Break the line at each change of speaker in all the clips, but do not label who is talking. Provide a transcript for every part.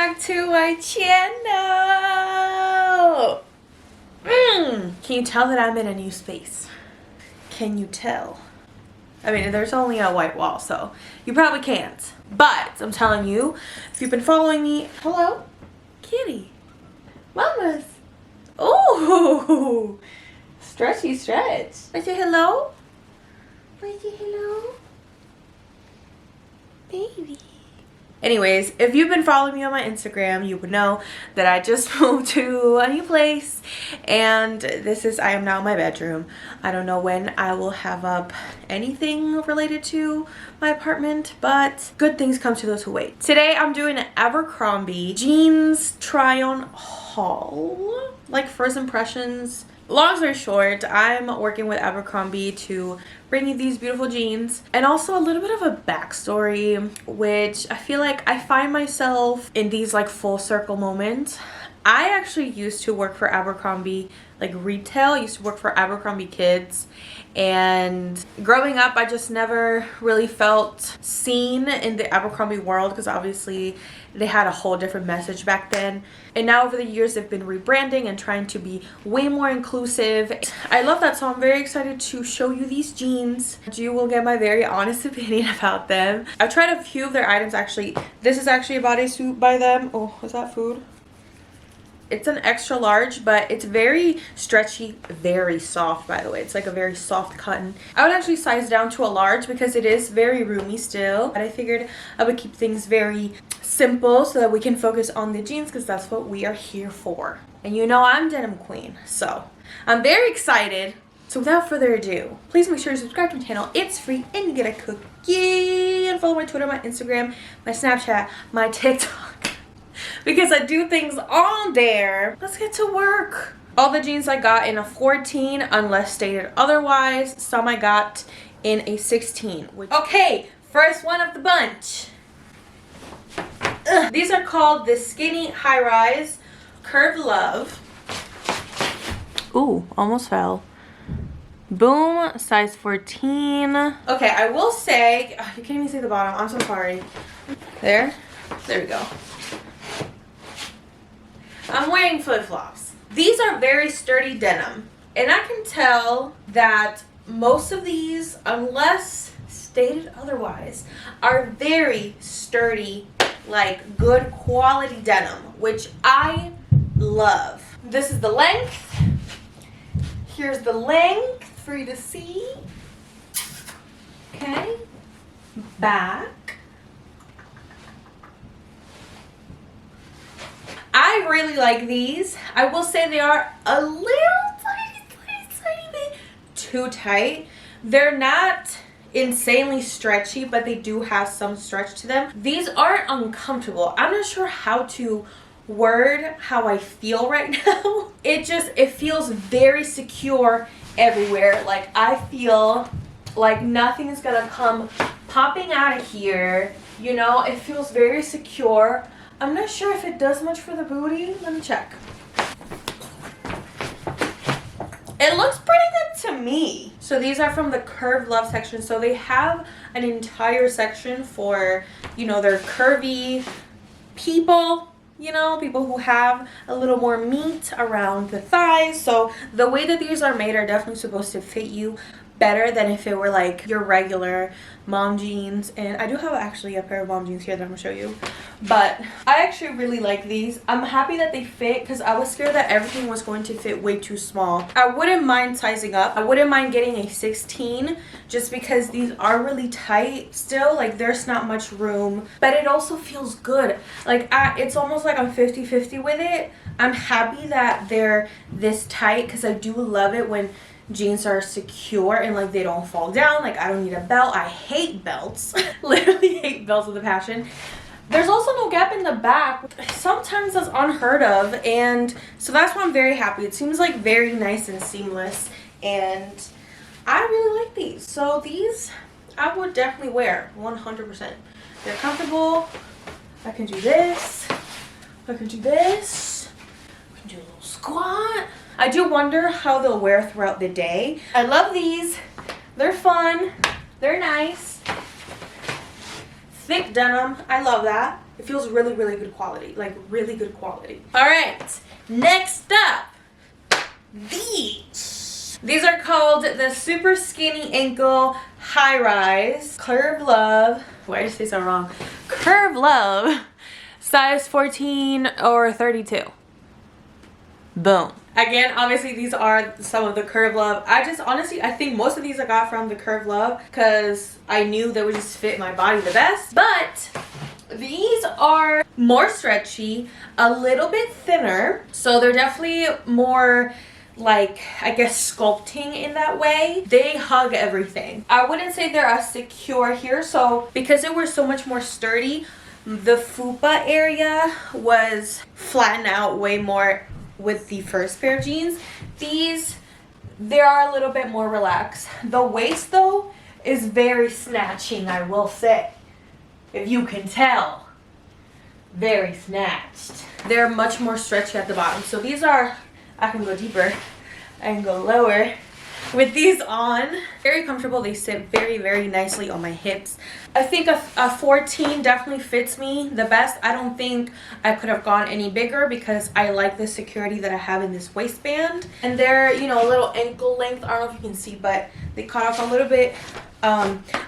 back to my channel. Can you tell that I'm in a new space? Can you tell? I mean, there's only a white wall, so you probably can't. But I'm telling you, if you've been following me, hello, kitty, mamas. Oh, stretchy stretch. I say hello. I say hello, baby. Anyways, if you've been following me on my Instagram, you would know that I just moved to a new place, and I am now in my bedroom. I don't know when I will have up anything related to my apartment, but good things come to those who wait. Today I'm doing an Abercrombie jeans try on haul, like first impressions. Long story short, I'm working with Abercrombie to bring you these beautiful jeans, and also a little bit of a backstory, which I feel like I find myself in these like full circle moments. I actually used to work for Abercrombie, like retail. I used to work for Abercrombie Kids, and growing up I just never really felt seen in the Abercrombie world because obviously they had a whole different message back then. And now over the years they've been rebranding and trying to be way more inclusive. I love that, so I'm very excited to show you these jeans. You will get my very honest opinion about them. I've tried a few of their items actually. This is actually a bodysuit by them. Oh, is that food? It's an extra large, but it's very stretchy, very soft, by the way. It's like a very soft cotton. I would actually size down to a large because it is very roomy still. But I figured I would keep things very simple so that we can focus on the jeans because that's what we are here for. And you know I'm denim queen, so I'm very excited. So without further ado, please make sure to subscribe to my channel. It's free and you get a cookie. And follow my Twitter, my Instagram, my Snapchat, my TikTok. Because I do things on there. Let's get to work. All the jeans I got in a 14 unless stated otherwise. Some I got in a 16. Okay, first one of the bunch. These are called the Skinny High Rise Curved Love. Ooh, almost fell. Boom, size 14. Okay, I will say, you can't even see the bottom. I'm so sorry. There we go. I'm wearing flip-flops. These are very sturdy denim, and I can tell that most of these, unless stated otherwise, are very sturdy, like good quality denim, which I love. This is the length. Here's the length for you to see. Okay, back. I really like these. I will say they are a little tiny bit too tight. They're not insanely stretchy, but they do have some stretch to them. These aren't uncomfortable. I'm not sure how to word how I feel right now. It feels very secure everywhere. Like I feel like nothing is gonna come popping out of here. You know, it feels very secure. I'm not sure if it does much for the booty. Let me check. It looks pretty good to me. So these are from the Curved Love section. So they have an entire section for, you know, their curvy people, you know, people who have a little more meat around the thighs. So the way that these are made are definitely supposed to fit you better than if it were like your regular mom jeans. And I do have actually a pair of mom jeans here that I'm gonna show you, but I actually really like these. I'm happy that they fit because I was scared that everything was going to fit way too small. I wouldn't mind sizing up. I wouldn't mind getting a 16 just because these are really tight still. Like there's not much room, but it also feels good. Like it's almost like I'm 50-50 with it. I'm happy that they're this tight because I do love it when jeans are secure and like they don't fall down. Like I don't need a belt. I hate belts. Literally hate belts with a passion. There's also no gap in the back. Sometimes that's unheard of, and so that's why I'm very happy. It seems like very nice and seamless, and I really like these. So these I would definitely wear 100%. They're comfortable. I can do this. I can do this. I can do a little squat. I do wonder how they'll wear throughout the day. I love these. They're fun. They're nice. Thick denim. I love that. It feels really, really good quality, like really good quality. All right, next up, these are called the super skinny ankle high rise Curve Love. Why did I say so wrong? Curve Love, size 14 or 32. Boom. Again, obviously these are some of the Curve Love. I think most of these I got from the Curve Love because I knew they would just fit my body the best. But these are more stretchy, a little bit thinner, so they're definitely more like, I guess, sculpting in that way. They hug everything. I wouldn't say they're as secure here, so because they were so much more sturdy, the fupa area was flattened out way more with the first pair of jeans. These, they are a little bit more relaxed. The waist though is very snatching, I will say. If you can tell, very snatched. They're much more stretchy at the bottom. So these are, I can go deeper, I can go lower. With these on, very comfortable. They sit very, very nicely on my hips. I think a 14 definitely fits me the best. I don't think I could have gone any bigger because I like the security that I have in this waistband. And they're, you know, a little ankle length. I don't know if you can see, but they cut off a little bit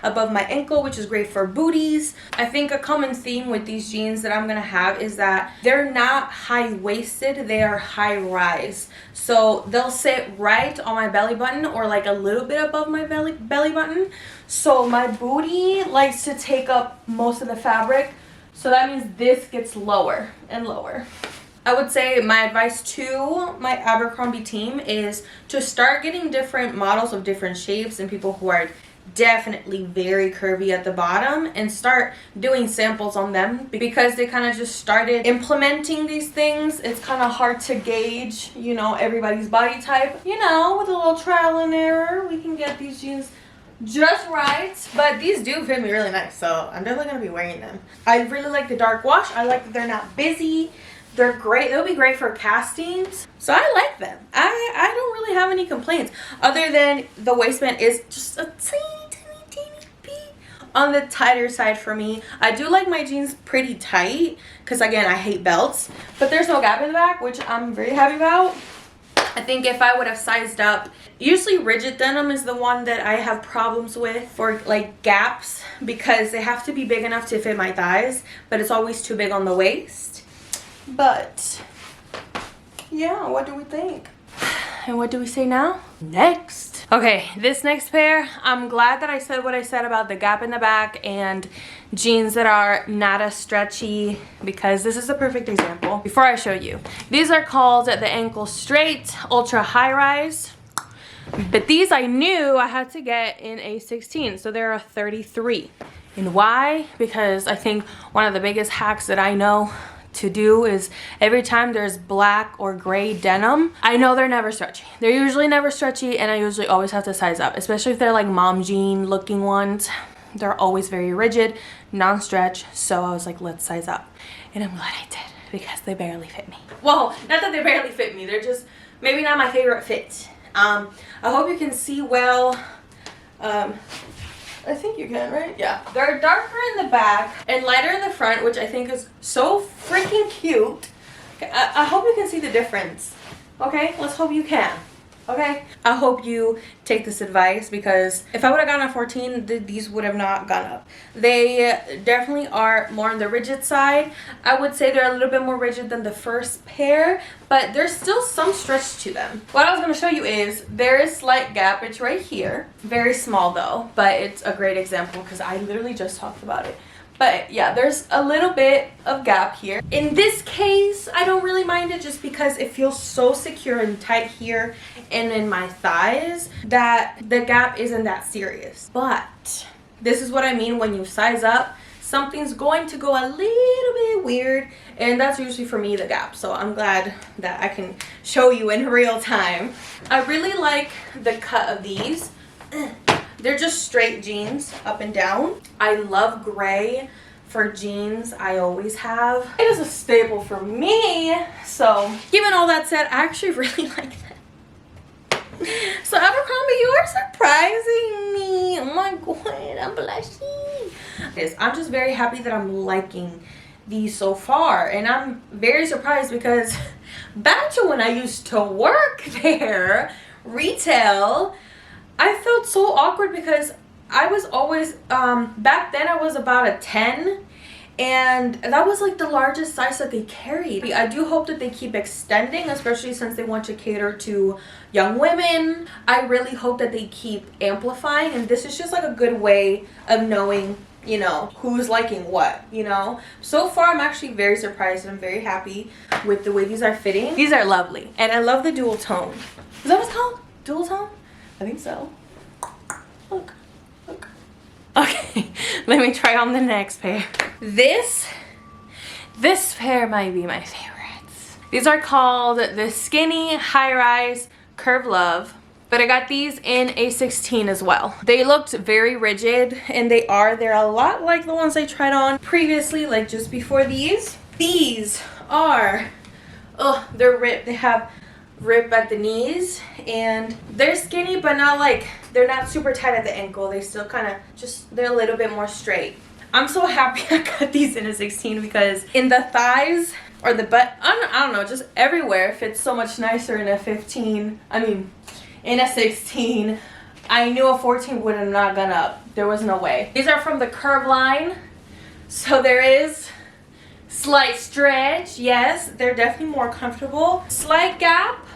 above my ankle, which is great for booties. I think a common theme with these jeans that I'm gonna have is that they're not high-waisted, they are high-rise. So they'll sit right on my belly button or like a little bit above my belly button. So my booty likes to take up most of the fabric. So that means this gets lower and lower. I would say my advice to my Abercrombie team is to start getting different models of different shapes and people who are definitely very curvy at the bottom and start doing samples on them, because they kind of just started implementing these things. It's kind of hard to gauge, you know, everybody's body type. You know, with a little trial and error, we can get these jeans just right. But these do fit me really nice, so I'm definitely gonna be wearing them. I really like the dark wash. I like that they're not busy. They're great. They'll be great for castings. So I like them. I don't really have any complaints other than the waistband is just a teeny bit on the tighter side for me. I do like my jeans pretty tight because, again, I hate belts. But there's no gap in the back, which I'm very happy about. I think if I would have sized up, usually rigid denim is the one that I have problems with for like gaps because they have to be big enough to fit my thighs, but it's always too big on the waist. But yeah, what do we think? And what do we say now? Next. Okay, this next pair, I'm glad that I said what I said about the gap in the back and jeans that are not as stretchy, because this is a perfect example. Before I show you, these are called the ankle straight ultra high rise, but these I knew I had to get in a 16, so they're a 33. And why? Because I think one of the biggest hacks that I know to do is every time there's black or gray denim, I know they're never stretchy. They're usually never stretchy, and I usually always have to size up, especially if they're like mom jean looking ones. They're always very rigid, non-stretch. So I was like, let's size up, and I'm glad I did because they barely fit me. Well, not that they barely fit me, they're just maybe not my favorite fit. I hope you can see well. I think you can, right? Yeah. They're darker in the back and lighter in the front, which I think is so freaking cute. Okay, I hope you can see the difference. Okay, let's hope you can. Okay, I hope you take this advice, because if I would have gotten a 14, these would have not gone up. They definitely are more on the rigid side. I would say they're a little bit more rigid than the first pair, but there's still some stretch to them. What I was going to show you is there is slight gap. It's right here. Very small though, but it's a great example because I literally just talked about it. But yeah, there's a little bit of gap here. In this case, I don't really mind it just because it feels so secure and tight here and in my thighs that the gap isn't that serious. But this is what I mean when you size up. Something's going to go a little bit weird, and that's usually for me the gap. So I'm glad that I can show you in real time. I really like the cut of these. They're just straight jeans up and down. I love gray for jeans. I always have. It is a staple for me. So given all that said, I actually really like that. So Abercrombie, you are surprising me. Oh my god, I'm blushing. Yes, I'm just very happy that I'm liking these so far, and I'm very surprised because back to when I used to work there, retail, I felt so awkward because I was always back then I was about a 10, and that was like the largest size that they carried. I do hope that they keep extending, especially since they want to cater to young women. I really hope that they keep amplifying, and this is just like a good way of knowing, you know, who's liking what, you know. So far I'm actually very surprised, and I'm very happy with the way these are fitting. These are lovely, and I love the dual tone. Is that what it's called? Dual tone? I think so. Look. Okay, let me try on the next pair. This pair might be my favorites. These are called the Skinny High Rise Curve Love, but I got these in a 16 as well. They looked very rigid, and they're a lot like the ones I tried on previously, like just before these. These are, oh, they're ripped. They have rip at the knees, and they're skinny, but not like, they're not super tight at the ankle. They still kind of just, they're a little bit more straight. I'm so happy I got these in a 16 because in the thighs or the butt, I don't know, just everywhere fits so much nicer in a 15. I mean, in a 16. I knew a 14 would have not gone up. There was no way. These are from the Curve line, so there is slight stretch. Yes, they're definitely more comfortable. Slight gap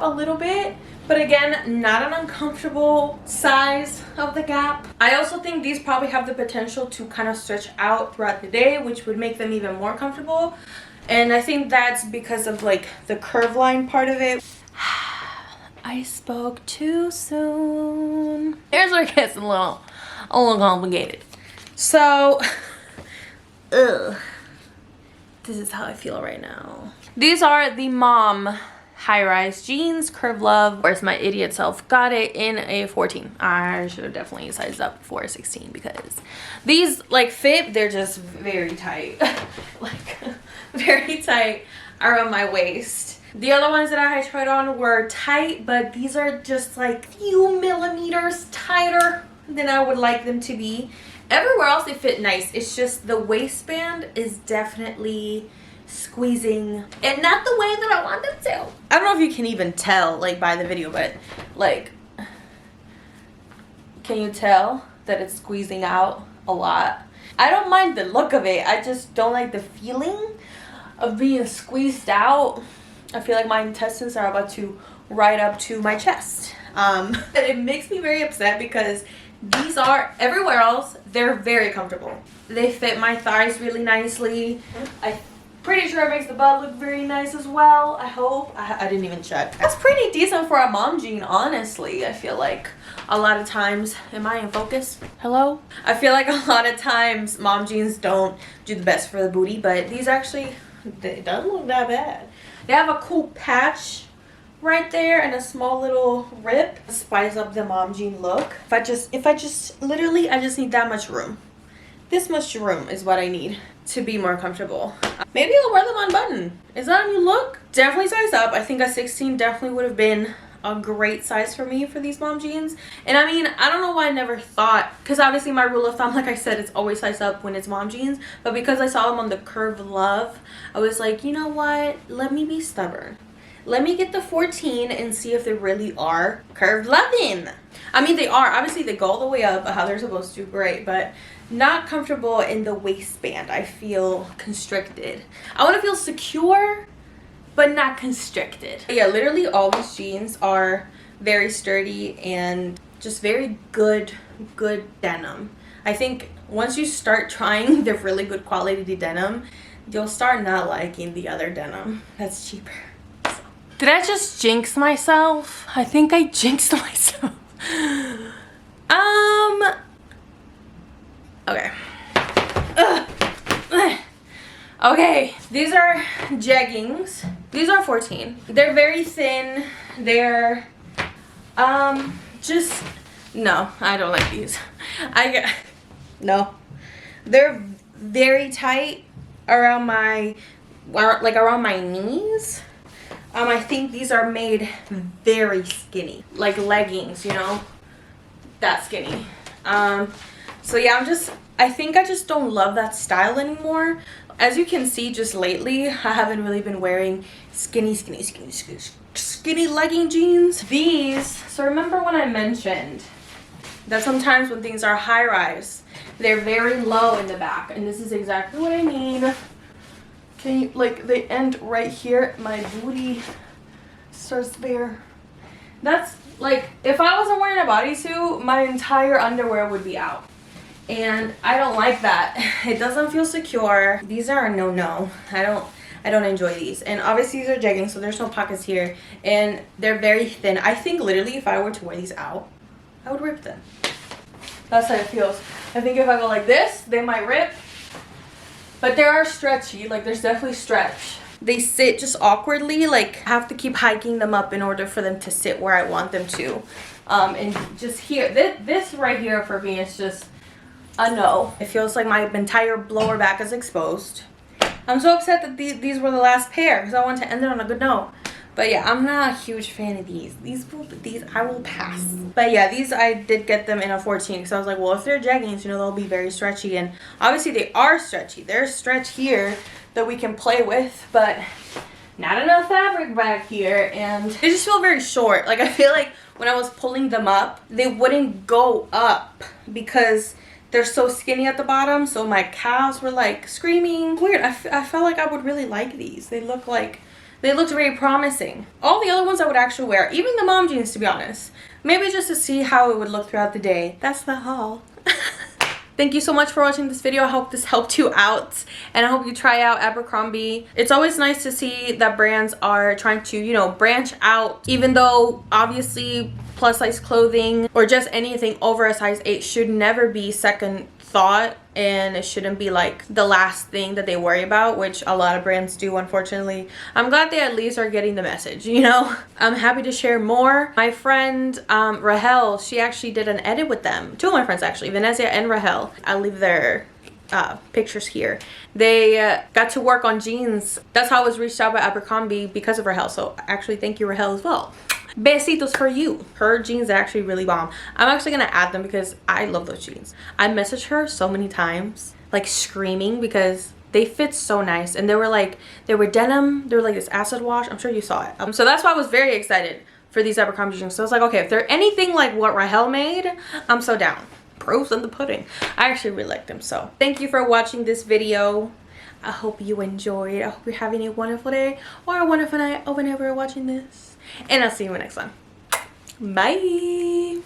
a little bit, but again, not an uncomfortable size of the gap. I also think these probably have the potential to kind of stretch out throughout the day, which would make them even more comfortable, and I think that's because of like the curve line part of it. I spoke too soon. Here's where it gets a little complicated. So this is how I feel right now. These are the mom high-rise jeans, Curve Love. Where's my idiot self? Got it in a 14. I should have definitely sized up for a 16 because these like fit, they're just very tight. Like very tight around my waist. The other ones that I tried on were tight, but these are just like few millimeters tighter than I would like them to be. Everywhere else they fit nice. It's just the waistband is definitely squeezing, and not the way that I want them to. I don't know if you can even tell like by the video, but like, can you tell that it's squeezing out a lot? I don't mind the look of it. I just don't like the feeling of being squeezed out. I feel like my intestines are about to right up to my chest. It makes me very upset because these are, everywhere else, they're very comfortable. They fit my thighs really nicely. I'm pretty sure it makes the butt look very nice as well. I hope. I didn't even check. That's pretty decent for a mom jean, honestly. I feel like a lot of times, am I in focus? Hello? I feel like a lot of times mom jeans don't do the best for the booty, but these actually, it doesn't look that bad. They have a cool patch right there and a small little rip. Spice up the mom jean look. If I just literally, I just need that much room. This much room is what I need to be more comfortable. Maybe I'll wear them on button. Is that a new look? Definitely size up. I think a 16 definitely would have been a great size for me for these mom jeans. And I mean, I don't know why I never thought, because obviously my rule of thumb, like I said, it's always size up when it's mom jeans, but because I saw them on the Curve Love, I was like, you know what, let me be stubborn. Let me get the 14 and see if they really are curved loving. I mean, they are. Obviously, they go all the way up how they're supposed to. Great, but not comfortable in the waistband. I feel constricted. I want to feel secure, but not constricted. Yeah, literally all these jeans are very sturdy and just very good denim. I think once you start trying the really good quality denim, you'll start not liking the other denim that's cheaper. Did I just jinx myself? I think I jinxed myself. Okay. Okay, these are jeggings. These are 14. They're very thin. They're just, no, I don't like these. No. They're very tight around my, like around my knees. I think these are made very skinny, like leggings, you know, that skinny. So yeah, I think I just don't love that style anymore. As you can see, just lately, I haven't really been wearing skinny legging jeans. These, so remember when I mentioned that sometimes when things are high rise, they're very low in the back, and this is exactly what I mean. Can you, like, they end right here, my booty starts there. That's like, if I wasn't wearing a bodysuit, my entire underwear would be out. And I don't like that. It doesn't feel secure. These are a no-no. I don't enjoy these. And obviously these are jeggings, so there's no pockets here. And they're very thin. I think literally if I were to wear these out, I would rip them. That's how it feels. I think if I go like this, they might rip. But they are stretchy. Like, there's definitely stretch. They sit just awkwardly. Like, I have to keep hiking them up in order for them to sit where I want them to. And just here, this right here for me is just a no. It feels like my entire lower back is exposed. I'm so upset that these were the last pair because I wanted to end it on a good note. But yeah, I'm not a huge fan of these. These I will pass. But yeah, these I did get them in a 14 because I was like, well, if they're jeggings, you know, they'll be very stretchy. And obviously they are stretchy. There's stretch here that we can play with, but not enough fabric back here. And they just feel very short. Like, I feel like when I was pulling them up, they wouldn't go up because they're so skinny at the bottom. So my calves were like screaming. Weird. I felt like I would really like these. They looked very promising. All the other ones I would actually wear, even the mom jeans, to be honest. Maybe just to see how it would look throughout the day. That's the haul. Thank you so much for watching this video. I hope this helped you out, and I hope you try out Abercrombie. It's always nice to see that brands are trying to, you know, branch out, even though obviously plus size clothing or just anything over a size 8 should never be second thought, and it shouldn't be like the last thing that they worry about, which a lot of brands do, unfortunately. I'm glad they at least are getting the message, you know. I'm happy to share more. My friend Rahel, she actually did an edit with them. Two of my friends actually, Venezia and Rahel. I'll leave their pictures here. They got to work on jeans. That's how I was reached out by Abercrombie, because of Rahel. So actually thank you, Rahel, as well. Besitos for you. Her jeans are actually really bomb. I'm actually gonna add them because I love those jeans. I messaged her so many times, like screaming, because they fit so nice. And they were denim. They were like this acid wash. I'm sure you saw it. So that's why I was very excited for these Abercrombie jeans. So I was like, okay, if they're anything like what Rahel made, I'm so down. Proofs in the pudding. I actually really like them. So thank you for watching this video. I hope you enjoyed. I hope you're having a wonderful day or a wonderful night or whenever you're watching this. And I'll see you in the next one. Bye.